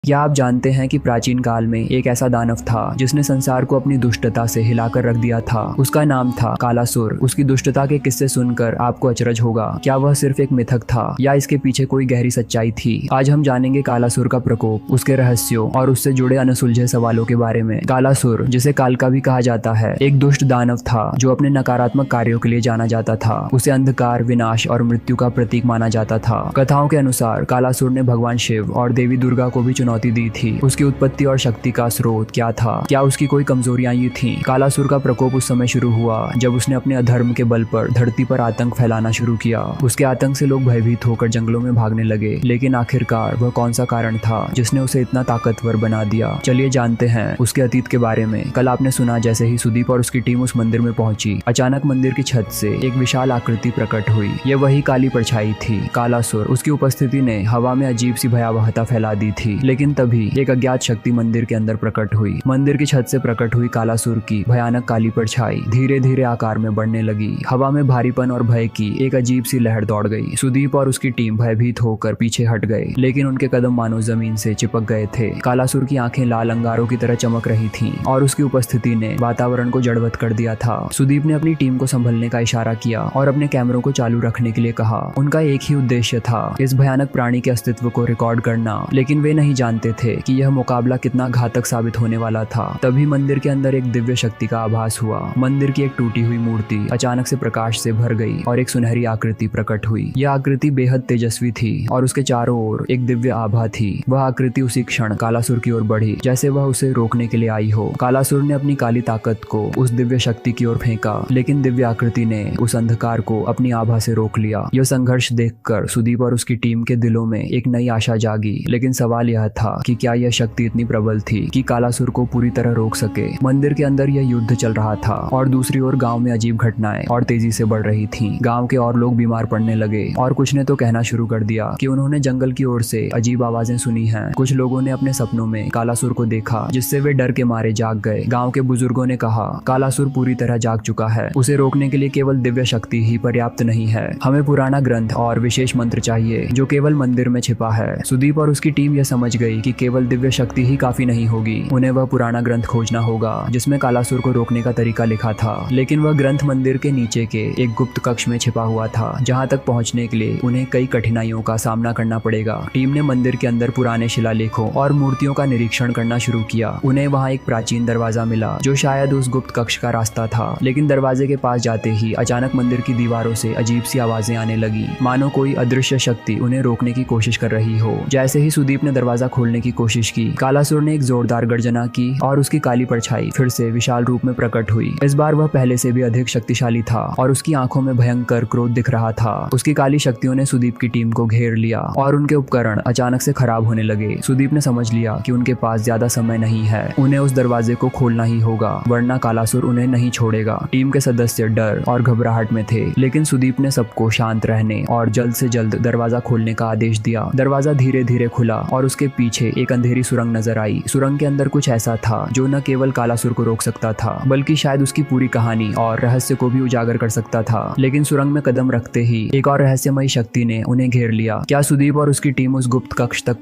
क्या आप जानते हैं कि प्राचीन काल में एक ऐसा दानव था जिसने संसार को अपनी दुष्टता से हिलाकर रख दिया था। उसका नाम था कालासुर। उसकी दुष्टता के किस्से सुनकर आपको अचरज होगा, क्या वह सिर्फ एक मिथक था या इसके पीछे कोई गहरी सच्चाई थी। आज हम जानेंगे कालासुर का प्रकोप, उसके रहस्यों और उससे जुड़े अनसुलझे सवालों के बारे में। कालासुर, जिसे काल का भी कहा जाता है, एक दुष्ट दानव था जो अपने नकारात्मक कार्यों के लिए जाना जाता था। उसे अंधकार, विनाश और मृत्यु का प्रतीक माना जाता था। कथाओं के अनुसार कालासुर ने भगवान शिव और देवी दुर्गा को भी चुनौती दी थी। उसकी उत्पत्ति और शक्ति का स्रोत क्या था? क्या उसकी कोई कमजोरियां ही थीं? कालासुर का प्रकोप उस समय शुरू हुआ जब उसने अपने अधर्म के बल पर धरती पर आतंक फैलाना शुरू किया। उसके आतंक से लोग भयभीत होकर जंगलों में भागने लगे। लेकिन आखिरकार वह कौन सा कारण था जिसने उसे इतना ताकतवर बना दिया? चलिए जानते हैं उसके अतीत के बारे में। कल आपने सुना, जैसे ही सुदीप और उसकी टीम उस मंदिर में पहुंची, अचानक मंदिर की छत से एक विशाल आकृति प्रकट हुई। ये वही काली परछाई थी, कालासुर। उसकी उपस्थिति ने हवा में अजीब सी भयावहता फैला दी थी। लेकिन तभी एक अज्ञात शक्ति मंदिर के अंदर प्रकट हुई। मंदिर की छत से प्रकट हुई कालासुर की भयानक काली परछाई धीरे धीरे आकार में बढ़ने लगी। हवा में भारीपन और भय की एक अजीब सी लहर दौड़ गई। सुदीप और उसकी टीम भयभीत होकर पीछे हट गए, लेकिन उनके कदम मानो जमीन से चिपक गए थे। कालासुर की आंखें लाल अंगारों की तरह चमक रही थीं और उसकी उपस्थिति ने वातावरण को जड़वत कर दिया था। सुदीप ने अपनी टीम को संभलने का इशारा किया और अपने कैमरों को चालू रखने के लिए कहा। उनका एक ही उद्देश्य था, इस भयानक प्राणी के अस्तित्व को रिकॉर्ड करना। लेकिन वे नहीं जानते थे कि यह मुकाबला कितना घातक साबित होने वाला था। तभी मंदिर के अंदर एक दिव्य शक्ति का आभास हुआ। मंदिर की एक टूटी हुई मूर्ति अचानक से प्रकाश से भर गई और एक सुनहरी आकृति प्रकट हुई। यह आकृति बेहद तेजस्वी थी और उसके चारों ओर एक दिव्य आभा थी। वह आकृति उसी क्षण कालासुर की ओर बढ़ी, जैसे वह उसे रोकने के लिए आई हो। कालासुर ने अपनी काली ताकत को उस दिव्य शक्ति की ओर फेंका, लेकिन दिव्य आकृति ने उस अंधकार को अपनी आभा से रोक लिया। यह संघर्ष देखकर सुदीप और उसकी टीम के दिलों में एक नई आशा जागी। लेकिन सवाल यह था कि क्या यह शक्ति इतनी प्रबल थी कि कालासुर को पूरी तरह रोक सके। मंदिर के अंदर यह युद्ध चल रहा था और दूसरी ओर गांव में अजीब घटनाएं और तेजी से बढ़ रही थीं। गांव के और लोग बीमार पड़ने लगे और कुछ ने तो कहना शुरू कर दिया कि उन्होंने जंगल की ओर से अजीब आवाजें सुनी हैं। कुछ लोगों ने अपने सपनों में कालासुर को देखा, जिससे वे डर के मारे जाग गए। गाँव के बुजुर्गों ने कहा, कालासुर पूरी तरह जाग चुका है, उसे रोकने के लिए केवल दिव्य शक्ति ही पर्याप्त नहीं है। हमें पुराना ग्रंथ और विशेष मंत्र चाहिए जो केवल मंदिर में छिपा है। सुदीप और उसकी टीम यह समझ गई कि केवल दिव्य शक्ति ही काफी नहीं होगी। उन्हें वह पुराना ग्रंथ खोजना होगा जिसमें कालासुर को रोकने का तरीका लिखा था। लेकिन वह ग्रंथ मंदिर के नीचे के एक गुप्त कक्ष में छिपा हुआ था, जहां तक पहुंचने के लिए उन्हें कई कठिनाइयों का सामना करना पड़ेगा। टीम ने मंदिर के अंदर पुराने शिलालेखों और मूर्तियों का निरीक्षण करना शुरू किया। उन्हें वहां एक प्राचीन दरवाजा मिला जो शायद उस गुप्त कक्ष का रास्ता था। लेकिन दरवाजे के पास जाते ही अचानक मंदिर की दीवारों से अजीब सी आवाजें आने लगी, मानो कोई अदृश्य शक्ति उन्हें रोकने की कोशिश कर रही हो। जैसे ही सुदीप ने दरवाजा खोलने की कोशिश की, कालासुर ने एक जोरदार गर्जना की और उसकी काली परछाई फिर से विशाल रूप में प्रकट हुई। इस बार वह पहले से भी अधिक शक्तिशाली था और उसकी आंखों में भयंकर क्रोध दिख रहा था। उसकी काली शक्तियों ने सुदीप की टीम को घेर लिया और उनके उपकरण अचानक से खराब होने लगे। सुदीप ने समझ लिया कि उनके पास ज्यादा समय नहीं है, उन्हें उस दरवाजे को खोलना ही होगा, वरना कालासुर उन्हें नहीं छोड़ेगा। टीम के सदस्य डर और घबराहट में थे, लेकिन सुदीप ने सबको शांत रहने और जल्द से जल्द दरवाजा खोलने का आदेश दिया। दरवाजा धीरे धीरे खुला और उसके पीछे एक अंधेरी सुरंग नजर आई। सुरंग के अंदर कुछ ऐसा था जो न केवल कालासुर को रोक सकता था, बल्कि शायद उसकी पूरी कहानी और रहस्य को भी उजागर कर सकता था। लेकिन सुरंग में कदम रखते ही एक और रहस्यमयी शक्ति ने उन्हें घेर लिया। क्या सुदीप और उसकी टीम उस गुप्त कक्ष तक